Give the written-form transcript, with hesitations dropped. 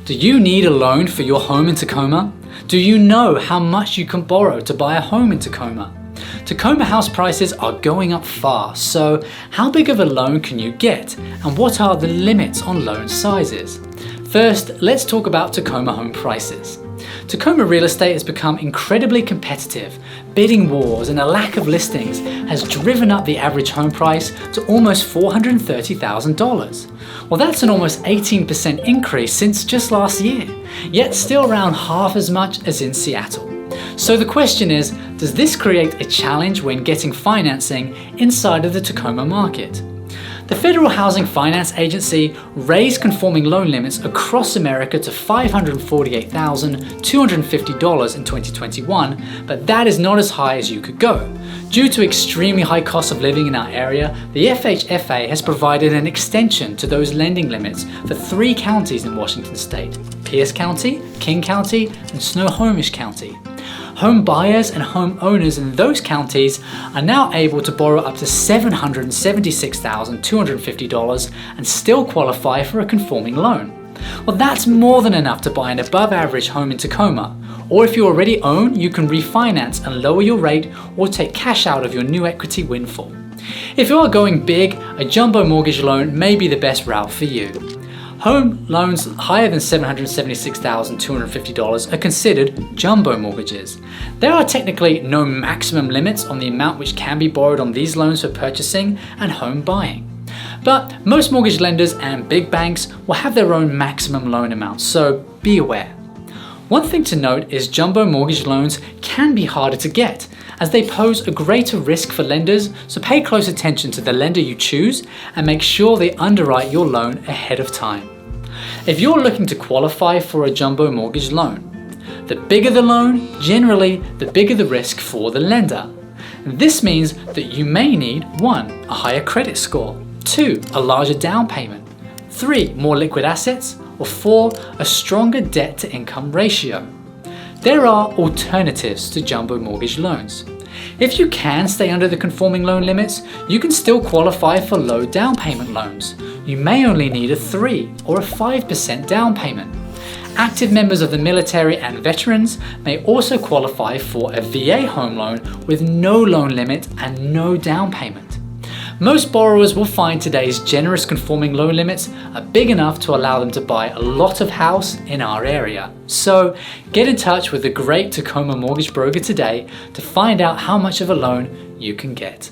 Do you need a loan for your home in Tacoma? Do you know how much you can borrow to buy a home in Tacoma? Tacoma house prices are going up fast, so how big of a loan can you get, and what are the limits on loan sizes? First, let's talk about Tacoma home prices. Tacoma real estate has become incredibly competitive. Bidding wars and a lack of listings has driven up the average home price to almost $430,000. Well, that's an almost 18% increase since just last year, yet still around half as much as in Seattle. So the question is, does this create a challenge when getting financing inside of the Tacoma market? The Federal Housing Finance Agency raised conforming loan limits across America to $548,250 in 2021, but that is not as high as you could go. Due to extremely high cost of living in our area, the FHFA has provided an extension to those lending limits for 3 counties in Washington state: Pierce County, King County, and Snohomish County. Home buyers and home owners in those counties are now able to borrow up to $776,250 and still qualify for a conforming loan. Well, that's more than enough to buy an above average home in Tacoma. Or if you already own, you can refinance and lower your rate or take cash out of your new equity windfall. If you are going big, a jumbo mortgage loan may be the best route for you. Home loans higher than $776,250 are considered jumbo mortgages. There are technically no maximum limits on the amount which can be borrowed on these loans for purchasing and home buying. But most mortgage lenders and big banks will have their own maximum loan amounts, so be aware. One thing to note is jumbo mortgage loans can be harder to get, as they pose a greater risk for lenders, so pay close attention to the lender you choose and make sure they underwrite your loan ahead of time. If you're looking to qualify for a jumbo mortgage loan, the bigger the loan, generally the bigger the risk for the lender. This means that you may need 1. A higher credit score, 2. A larger down payment, 3. More liquid assets, or 4. A stronger debt to income ratio. There are alternatives to jumbo mortgage loans. If you can stay under the conforming loan limits, you can still qualify for low down payment loans. You may only need a 3 or a 5% down payment. Active members of the military and veterans may also qualify for a VA home loan with no loan limit and no down payment. Most borrowers will find today's generous conforming loan limits are big enough to allow them to buy a lot of house in our area. So get in touch with the great Tacoma Mortgage Broker today to find out how much of a loan you can get.